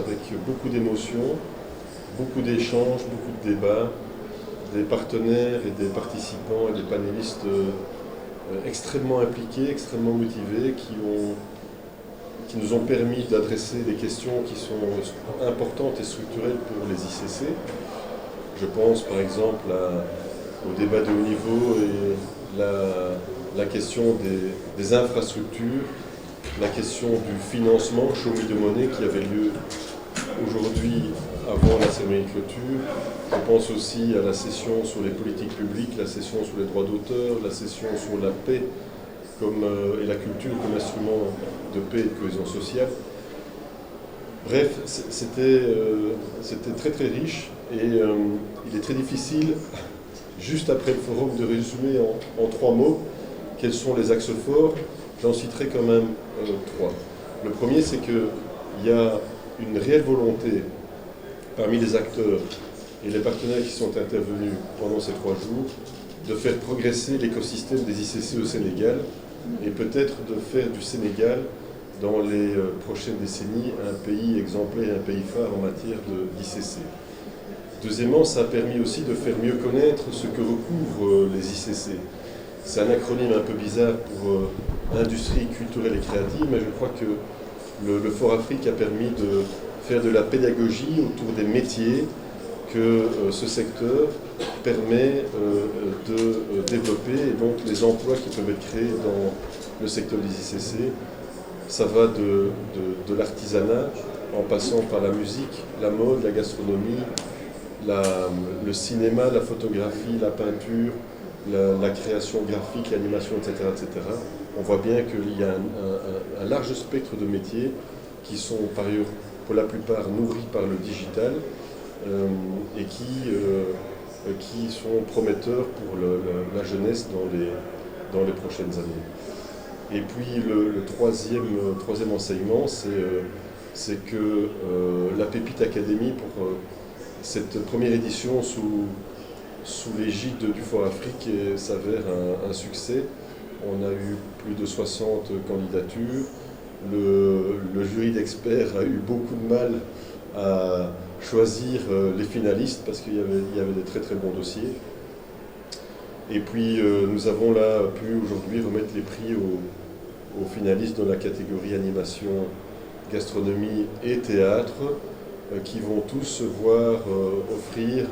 avec beaucoup d'émotions, beaucoup d'échanges, beaucoup de débats, des partenaires et des participants et des panélistes extrêmement impliqués, extrêmement motivés, qui nous ont permis d'adresser des questions qui sont importantes et structurelles pour les ICC. Je pense par exemple au débat de haut niveau et la question des infrastructures, la question du financement, show me the money, qui avait lieu aujourd'hui avant la cérémonie de clôture. Je pense aussi à la session sur les politiques publiques, la session sur les droits d'auteur, la session sur la paix et la culture comme instrument de paix et de cohésion sociale. Bref, c'était très très riche et il est très difficile, juste après le forum, de résumer en 3 mots quels sont les axes forts. J'en citerai quand même 3. Le premier, c'est qu'il y a une réelle volonté parmi les acteurs et les partenaires qui sont intervenus pendant ces 3 jours de faire progresser l'écosystème des ICC au Sénégal et peut-être de faire du Sénégal dans les prochaines décennies un pays exemplaire, un pays phare en matière d'ICC. Deuxièmement, ça a permis aussi de faire mieux connaître ce que recouvrent les ICC. C'est un acronyme un peu bizarre pour industrie culturelle et créative, mais je crois que le Fort Afrique a permis de faire de la pédagogie autour des métiers que ce secteur permet de développer et donc les emplois qui peuvent être créés dans le secteur des ICC. Ça va de l'artisanat en passant par la musique, la mode, la gastronomie, le cinéma, la photographie, la peinture, la création graphique, l'animation, etc., etc. On voit bien qu'il y a un large spectre de métiers qui sont par ailleurs pour la plupart nourris par le digital et qui sont prometteurs pour la jeunesse dans les prochaines années. Et puis le troisième enseignement, c'est que la Pépite Académie, pour cette première édition sous l'égide du Fort Afrique, s'avère un succès. On a eu plus de 60 candidatures. Le jury d'experts a eu beaucoup de mal à choisir les finalistes parce qu'il y avait des très très bons dossiers. Et puis nous avons là pu aujourd'hui remettre les prix aux finalistes dans la catégorie animation, gastronomie et théâtre, qui vont tous se voir offrir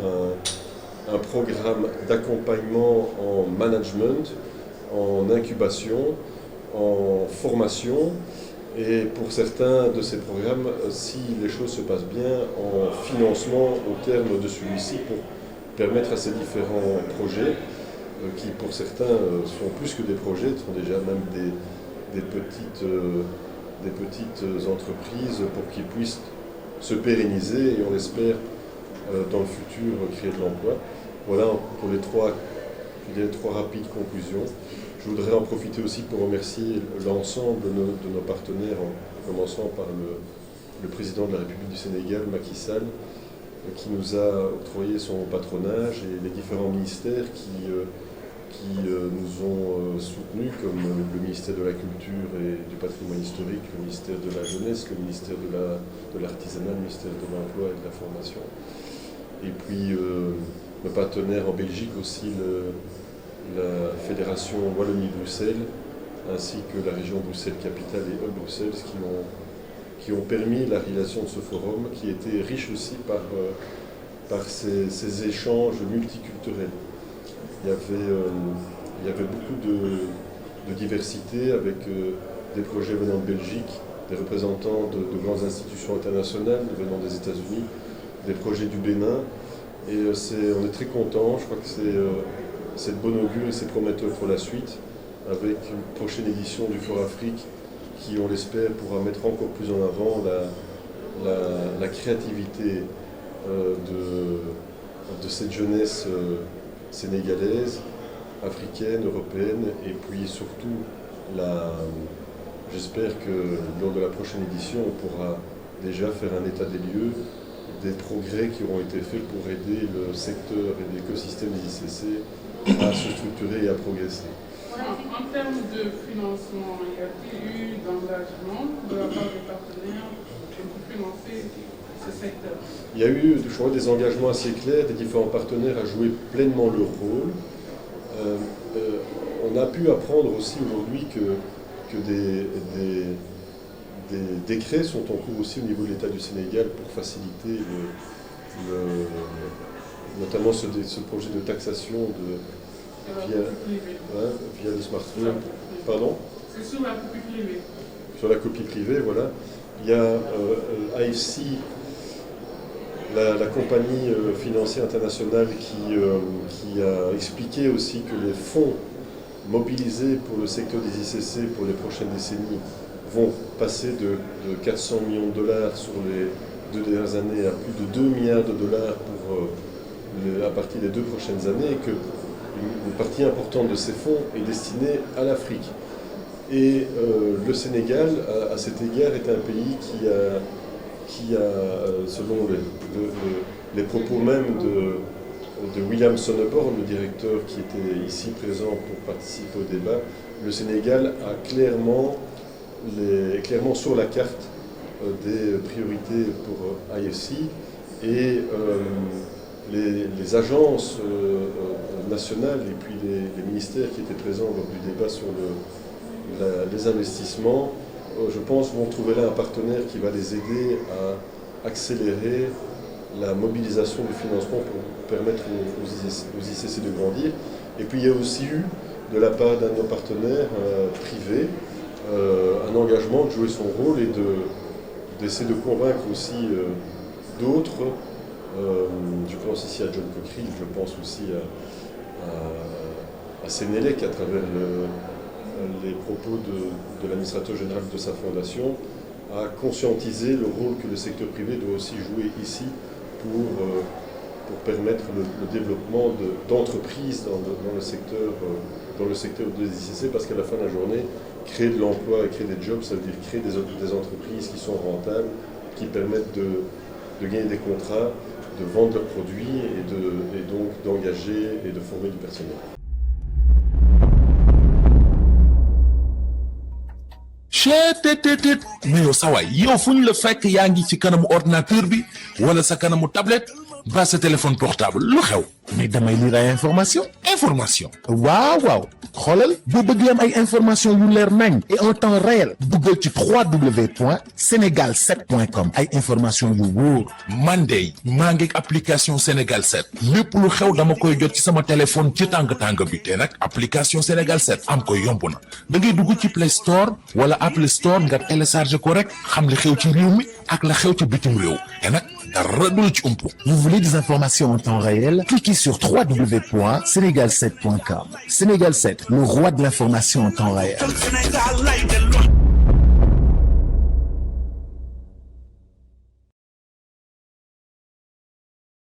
un programme d'accompagnement en management, en incubation, en formation, et pour certains de ces programmes, si les choses se passent bien, en financement au terme de celui-ci pour permettre à ces différents projets, qui pour certains sont plus que des projets, sont déjà même des petites entreprises pour qu'ils puissent se pérenniser et on espère dans le futur créer de l'emploi. Voilà pour les trois rapides conclusions. Je voudrais en profiter aussi pour remercier l'ensemble de nos partenaires, en commençant par le président de la République du Sénégal, Macky Sall, qui nous a octroyé son patronage, et les différents ministères qui nous ont soutenus, comme le ministère de la Culture et du Patrimoine historique, le ministère de la Jeunesse, le ministère de l'Artisanat, le ministère de l'Emploi et de la Formation. Et puis nos partenaires en Belgique aussi, la Fédération Wallonie-Bruxelles, ainsi que la région Bruxelles-Capitale et Bruxelles, qui ont permis la réalisation de ce forum, qui était riche aussi par ces échanges multiculturels. Il y avait beaucoup de diversité avec des projets venant de Belgique, des représentants de grandes institutions internationales venant des États-Unis, des projets du Bénin. Et on est très contents. Je crois que c'est de bon augure et c'est prometteur pour la suite, avec une prochaine édition du Fort Afrique qui, on l'espère, pourra mettre encore plus en avant la créativité de cette jeunesse sénégalaise, africaine, européenne, et puis surtout, j'espère que lors de la prochaine édition, on pourra déjà faire un état des lieux des progrès qui auront été faits pour aider le secteur et l'écosystème des ICC à se structurer et à progresser. En termes de financement, y a-t-il eu d'engagement de la part des partenaires pour financer ce secteur? Il y a eu, je crois, des engagements assez clairs des différents partenaires à jouer pleinement leur rôle. On a pu apprendre aussi aujourd'hui que des décrets sont en cours aussi au niveau de l'État du Sénégal pour faciliter notamment ce projet de taxation via le smartphone. Pardon? C'est sur la copie privée. Sur la copie privée, voilà. Il y a AFC, la compagnie financière internationale qui a expliqué aussi que les fonds mobilisés pour le secteur des ICC pour les prochaines décennies vont passer de 400 millions de dollars sur les 2 dernières années à plus de 2 milliards de dollars à partir des 2 prochaines années, et qu'une partie importante de ces fonds est destinée à l'Afrique. Et le Sénégal, à cet égard, est un pays qui a selon les propos même de William Sonneborn, le directeur qui était ici présent pour participer au débat, le Sénégal a clairement sur la carte des priorités pour IFC, et les agences nationales et puis les ministères qui étaient présents lors du débat sur les investissements, je pense, vont trouver là un partenaire qui va les aider à accélérer la mobilisation du financement pour permettre aux ICC de grandir. Et puis il y a aussi eu, de la part d'un de nos partenaires privés, un engagement de jouer son rôle et d'essayer de convaincre aussi d'autres. Je pense ici à John Cockerill, je pense aussi à Sénélec à travers les propos de l'administrateur général de sa fondation, à conscientiser le rôle que le secteur privé doit aussi jouer ici pour permettre le développement d'entreprises dans le secteur des ICC, parce qu'à la fin de la journée, créer de l'emploi et créer des jobs, ça veut dire créer des entreprises qui sont rentables, qui permettent de gagner des contrats, de vendre leurs produits et donc d'engager et de former du personnel. mais yow sa waay yow fu ñu la fekk yaa ngi ci kanamu ordinateur bi wala sa kanamu tablette ba sa téléphone portable lu xew. mais damay lire ay information waaw xoolal boo bëgg am ay information yu leer nañ et en temps réel duggal ci www.senegal7.com ay information yu wóor. man de maa ngi application Sénégal 7 lépp lu xew dama koy jot ci sama téléphone ci tàng bi te nag application Sénégal 7 am ko yomb na da ngay dugg ci Play Store wala Apple Store nga télécharger ko rek xam li xew ci réew mi ak la xew ci bitim réew te nag dara du la ci umpu. Vous voulez des informations en temps réel? Cliquez sur www.senegal7.com. Sénégal 7, le roi de l'information en temps réel.